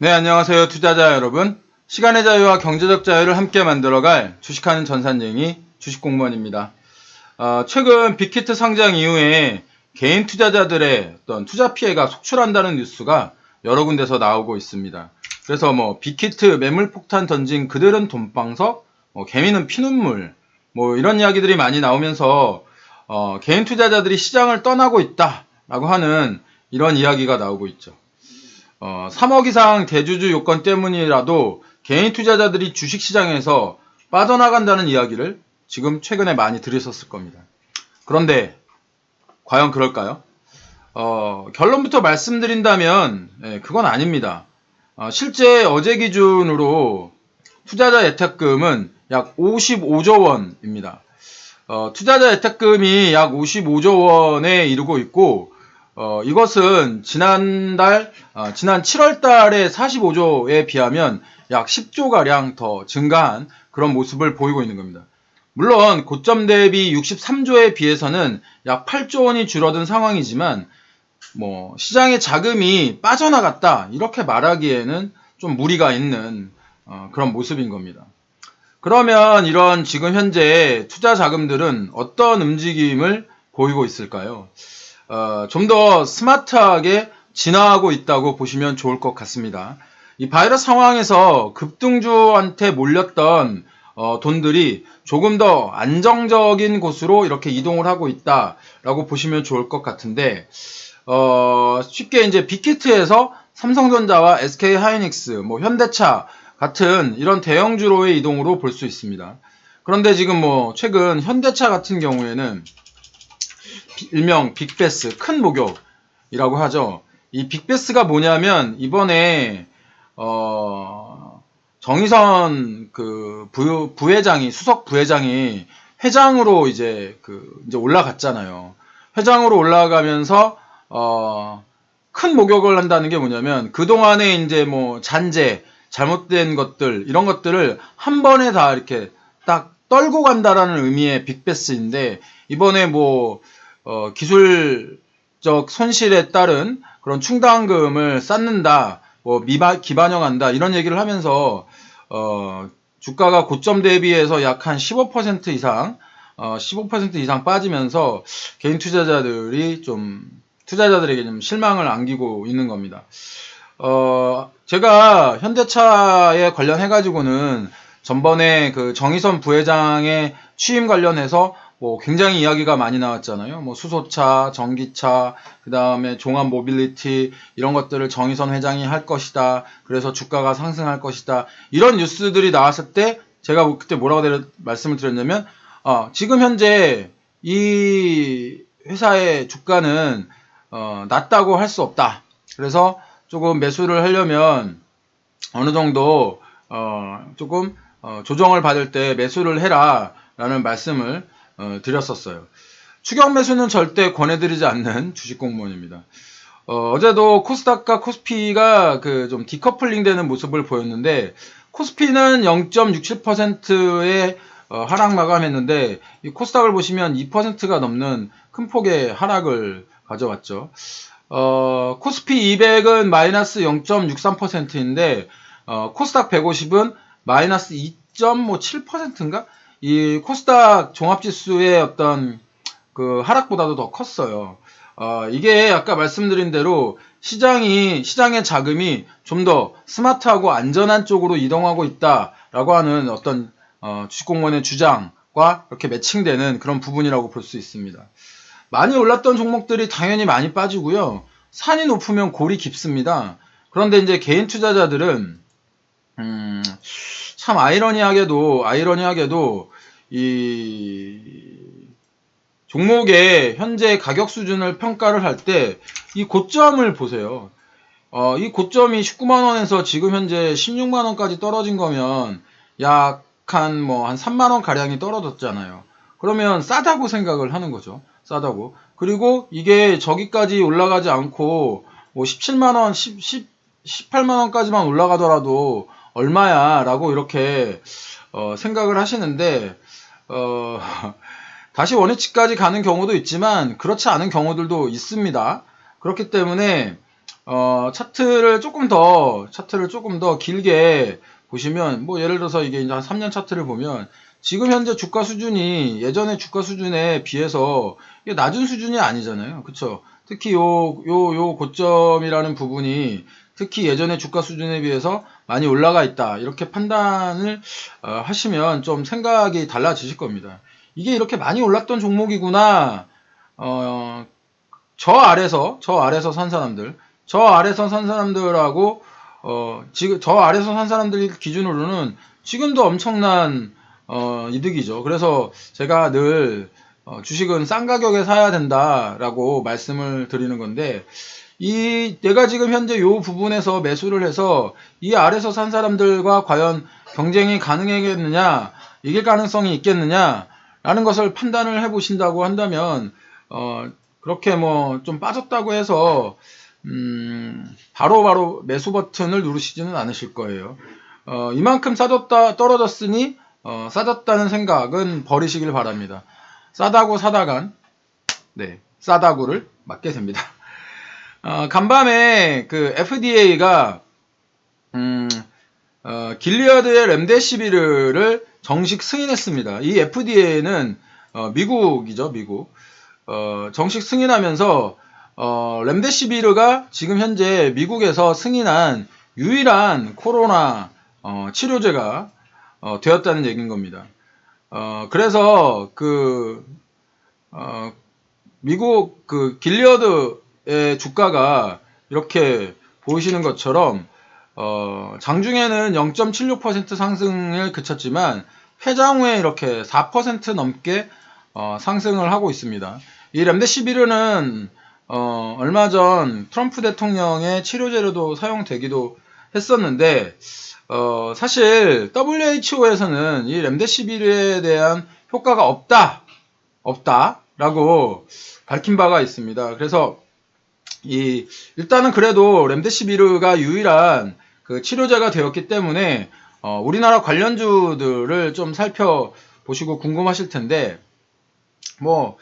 네, 안녕하세요. 투자자 여러분. 시간의 자유와 경제적 자유를 함께 만들어갈 주식하는 전산쟁이 주식공무원입니다. 최근 빅히트 상장 이후에 개인 투자자들의 어떤 투자 피해가 속출한다는 뉴스가 여러 군데서 나오고 있습니다. 그래서 빅히트 매물 폭탄 던진 그들은 돈방석, 개미는 피눈물, 이런 이야기들이 많이 나오면서 개인 투자자들이 시장을 떠나고 있다라고 하는 이런 이야기가 나오고 있죠. 3억 이상 대주주 요건 때문이라도 개인 투자자들이 주식시장에서 빠져나간다는 이야기를 지금 최근에 많이 들으셨을 겁니다. 그런데 과연 그럴까요? 결론부터 말씀드린다면 그건 아닙니다. 실제 어제 기준으로 투자자 예탁금은 약 55조 원입니다. 투자자 예탁금이 약 55조 원에 이르고 있고 이것은 지난 7월 달에 45조에 비하면 약 10조가량 더 증가한 그런 모습을 보이고 있는 겁니다. 물론 고점 대비 63조에 비해서는 약 8조 원이 줄어든 상황이지만 시장의 자금이 빠져나갔다 이렇게 말하기에는 좀 무리가 있는 그런 모습인 겁니다. 그러면 이런 지금 현재 투자 자금들은 어떤 움직임을 보이고 있을까요? 좀 더 스마트하게 진화하고 있다고 보시면 좋을 것 같습니다. 이 바이러스 상황에서 급등주한테 몰렸던 돈들이 조금 더 안정적인 곳으로 이렇게 이동을 하고 있다라고 보시면 좋을 것 같은데 쉽게 이제 빅히트에서 삼성전자와 SK하이닉스, 현대차 같은 이런 대형주로의 이동으로 볼 수 있습니다. 그런데 지금 최근 현대차 같은 경우에는 일명 빅베스, 큰 목욕이라고 하죠. 이 빅베스가 뭐냐면 이번에 정의선 그 부회장이 수석 부회장이 회장으로 이제 올라갔잖아요. 회장으로 올라가면서 큰 목욕을 한다는 게 뭐냐면 그동안에 이제 잔재, 잘못된 것들 이런 것들을 한 번에 다 이렇게 딱 떨고 간다라는 의미의 빅베스인데 이번에 기술적 손실에 따른 그런 충당금을 쌓는다, 기반영한다 이런 얘기를 하면서 주가가 고점 대비해서 약 한 15% 이상 15% 이상 빠지면서 개인 투자자들이 투자자들에게 좀 실망을 안기고 있는 겁니다. 제가 현대차에 관련해가지고는 전번에 그 정의선 부회장의 취임 관련해서 굉장히 이야기가 많이 나왔잖아요. 수소차, 전기차, 그 다음에 종합 모빌리티 이런 것들을 정의선 회장이 할 것이다. 그래서 주가가 상승할 것이다. 이런 뉴스들이 나왔을 때 제가 그때 뭐라고 말씀을 드렸냐면 지금 현재 이 회사의 주가는 낮다고 할 수 없다. 그래서 조금 매수를 하려면 어느 정도 조금 조정을 받을 때 매수를 해라 라는 말씀을 드렸었어요. 추격 매수는 절대 권해드리지 않는 주식공무원입니다. 어제도 코스닥과 코스피가 좀 디커플링 되는 모습을 보였는데 코스피는 0.67%의 하락 마감했는데 이 코스닥을 보시면 2%가 넘는 큰 폭의 하락을 가져왔죠. 코스피 200은 마이너스 0.63%인데 코스닥 150은 마이너스 2.7%인가? 이 코스닥 종합지수의 어떤 그 하락보다도 더 컸어요. 이게 아까 말씀드린 대로 시장의 자금이 좀 더 스마트하고 안전한 쪽으로 이동하고 있다라고 하는 어떤 주식공무원의 주장과 이렇게 매칭되는 그런 부분이라고 볼 수 있습니다. 많이 올랐던 종목들이 당연히 많이 빠지고요. 산이 높으면 골이 깊습니다. 그런데 이제 개인 투자자들은 참 아이러니하게도 이 종목의 현재 가격 수준을 평가를 할 때 이 고점을 보세요. 이 고점이 19만 원에서 지금 현재 16만 원까지 떨어진 거면 약 한 3만 원 가량이 떨어졌잖아요. 그러면 싸다고 생각을 하는 거죠. 싸다고. 그리고 이게 저기까지 올라가지 않고 17만 원, 18만 원까지만 올라가더라도 얼마야 라고 이렇게 생각을 하시는데 다시 원위치까지 가는 경우도 있지만 그렇지 않은 경우들도 있습니다. 그렇기 때문에 차트를 조금 더 길게 보시면, 뭐, 예를 들어서 이게 이제 한 3년 차트를 보면, 지금 현재 주가 수준이 예전의 주가 수준에 비해서 이게 낮은 수준이 아니잖아요. 그쵸? 특히 요 고점이라는 부분이 특히 예전의 주가 수준에 비해서 많이 올라가 있다. 이렇게 판단을 하시면 좀 생각이 달라지실 겁니다. 이게 이렇게 많이 올랐던 종목이구나. 저 아래서 산 사람들하고 지금 저 아래서 산 사람들 기준으로는 지금도 엄청난 이득이죠. 그래서 제가 늘 주식은 싼 가격에 사야 된다라고 말씀을 드리는 건데, 내가 지금 현재 요 부분에서 매수를 해서 이 아래서 산 사람들과 과연 경쟁이 가능하겠느냐, 이길 가능성이 있겠느냐라는 것을 판단을 해 보신다고 한다면, 그렇게 뭐 좀 빠졌다고 해서 바로 매수 버튼을 누르시지는 않으실 거예요. 이만큼 떨어졌으니 싸졌다는 생각은 버리시길 바랍니다. 싸다고 사다간 싸다구를 맞게 됩니다. 간밤에 그 FDA가 길리어드의 렘데시비르를 정식 승인했습니다. 이 FDA는 미국이죠, 미국. 정식 승인하면서 렘데시비르가 지금 현재 미국에서 승인한 유일한 코로나 치료제가 되었다는 얘기인 겁니다. 그래서 미국 길리어드의 주가가 이렇게 보이시는 것처럼 장중에는 0.76% 상승을 그쳤지만 회장 후에 이렇게 4% 넘게 상승을 하고 있습니다. 이 렘데시비르는 얼마 전 트럼프 대통령의 치료제로도 사용되기도 했었는데, 사실 WHO에서는 이 렘데시비르에 대한 효과가 없다라고 밝힌 바가 있습니다. 그래서 일단은 그래도 렘데시비르가 유일한 그 치료제가 되었기 때문에 우리나라 관련주들을 좀 살펴보시고 궁금하실 텐데, 뭐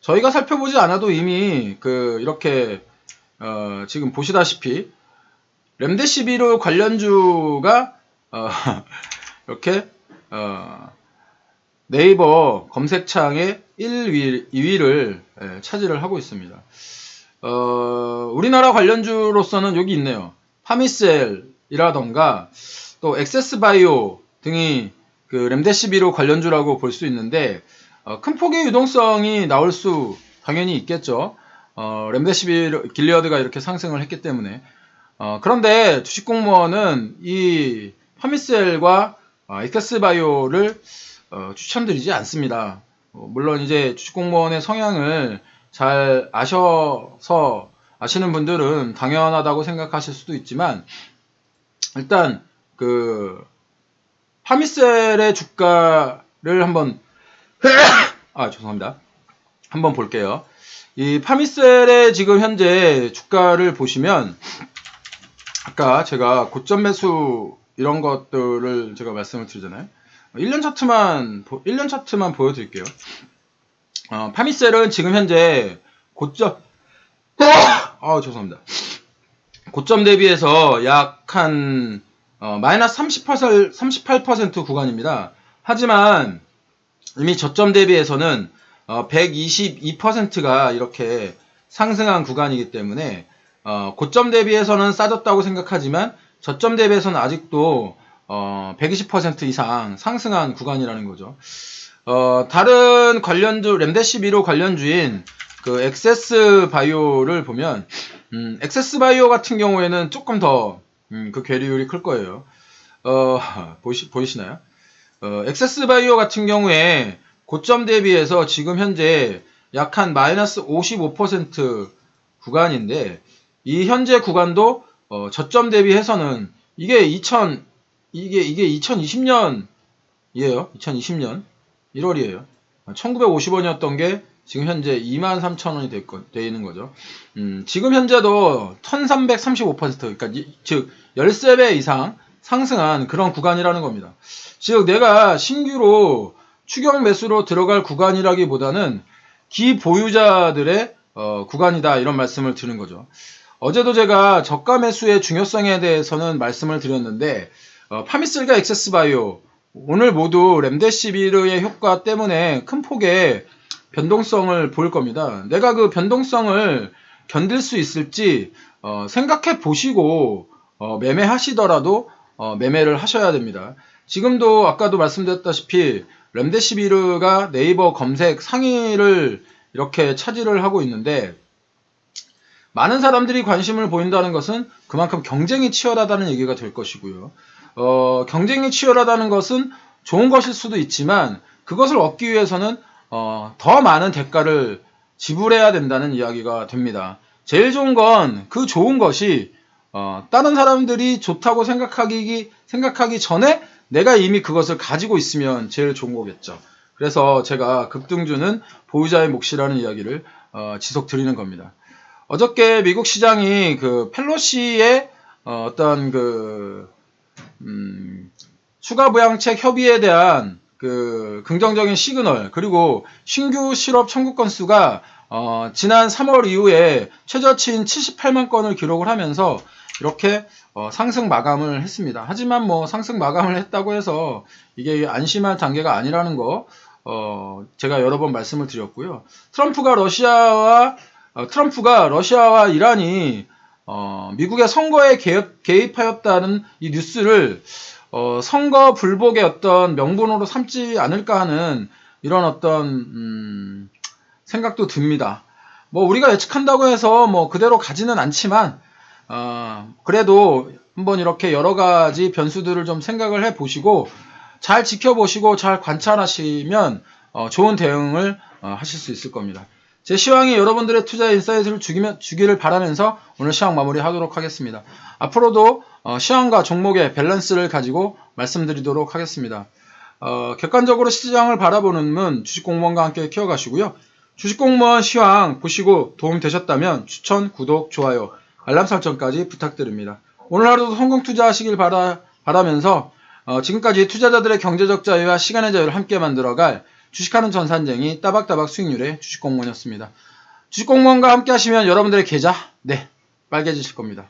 저희가 살펴보지 않아도 이미 이렇게 지금 보시다시피 렘데시비르 관련주가 이렇게 네이버 검색창에 2위를 차지를 하고 있습니다. 우리나라 관련주로서는 여기 있네요. 파미셀이라던가 또 엑세스바이오 등이 그 렘데시비르 관련주라고 볼 수 있는데, 큰 폭의 유동성이 나올 수 당연히 있겠죠. 렘데시비르 길리어드가 이렇게 상승을 했기 때문에. 그런데 주식공무원은 이 파미셀과 엑세스바이오를 추천드리지 않습니다. 물론 이제 주식공무원의 성향을 잘 아셔서 아시는 분들은 당연하다고 생각하실 수도 있지만, 일단 파미셀의 주가를 한번 죄송합니다. 한번 볼게요. 이 파미셀의 지금 현재 주가를 보시면, 아까 제가 고점 매수 이런 것들을 제가 말씀을 드리잖아요. 1년 차트만 보여드릴게요. 파미셀은 지금 현재 고점 죄송합니다. 고점 대비해서 약 한 마이너스 38% 구간입니다. 하지만 이미 저점 대비해서는 122%가 이렇게 상승한 구간이기 때문에 고점 대비해서는 싸졌다고 생각하지만 저점 대비해서는 아직도 120% 이상 상승한 구간이라는 거죠. 다른 관련주, 렘데시비르 관련주인 그 엑세스바이오를 보면, 엑세스바이오 같은 경우에는 조금 더 그 괴리율이 클 거예요. 보이시나요? 엑세스바이오 같은 경우에 고점 대비해서 지금 현재 약 한 마이너스 55% 구간인데, 이 현재 구간도 저점 대비해서는 이게 2020년이에요. 2020년 1월이에요. 1950원이었던 게 지금 현재 23,000원이 돼 있는 거죠. 지금 현재도 1335%, 그러니까 즉 13배 이상 상승한 그런 구간이라는 겁니다. 즉 내가 신규로 추격 매수로 들어갈 구간이라기보다는 기보유자들의 구간이다, 이런 말씀을 드는 거죠. 어제도 제가 저가 매수의 중요성에 대해서는 말씀을 드렸는데 파미슬과 액세스바이오 오늘 모두 렘데시비르의 효과 때문에 큰 폭의 변동성을 보일 겁니다. 내가 그 변동성을 견딜 수 있을지 생각해 보시고 매매하시더라도 매매를 하셔야 됩니다. 지금도 아까도 말씀드렸다시피 렘데시비르가 네이버 검색 상위를 이렇게 차지를 하고 있는데 많은 사람들이 관심을 보인다는 것은 그만큼 경쟁이 치열하다는 얘기가 될 것이고요. 경쟁이 치열하다는 것은 좋은 것일 수도 있지만 그것을 얻기 위해서는 더 많은 대가를 지불해야 된다는 이야기가 됩니다. 제일 좋은 건 그 좋은 것이 다른 사람들이 좋다고 생각하기 전에 내가 이미 그것을 가지고 있으면 제일 좋은 거겠죠. 그래서 제가 급등주는 보유자의 몫이라는 이야기를 지속 드리는 겁니다. 어저께 미국 시장이 그 펠로시의 어떤 그 추가 부양책 협의에 대한 그 긍정적인 시그널 그리고 신규 실업 청구 건수가 지난 3월 이후에 최저치인 78만 건을 기록을 하면서 이렇게 상승 마감을 했습니다. 하지만 뭐 상승 마감을 했다고 해서 이게 안심할 단계가 아니라는 거 제가 여러 번 말씀을 드렸고요. 트럼프가 러시아와 이란이 미국의 선거에 개입하였다는 이 뉴스를 선거 불복의 어떤 명분으로 삼지 않을까 하는 이런 어떤 생각도 듭니다. 뭐 우리가 예측한다고 해서 뭐 그대로 가지는 않지만 그래도 한번 이렇게 여러 가지 변수들을 좀 생각을 해 보시고 잘 지켜보시고 잘 관찰하시면 좋은 대응을 하실 수 있을 겁니다. 제 시황이 여러분들의 투자 인사이트를 주기를 바라면서 오늘 시황 마무리하도록 하겠습니다. 앞으로도 시황과 종목의 밸런스를 가지고 말씀드리도록 하겠습니다. 객관적으로 시장을 바라보는 문 주식공무원과 함께 키워가시고요. 주식공무원 시황 보시고 도움 되셨다면 추천, 구독, 좋아요, 알람 설정까지 부탁드립니다. 오늘 하루도 성공 투자하시길 바라면서 지금까지 투자자들의 경제적 자유와 시간의 자유를 함께 만들어갈 주식하는 전산쟁이 따박따박 수익률의 주식공무원이었습니다. 주식공무원과 함께 하시면 여러분들의 계좌 빨개지실 겁니다.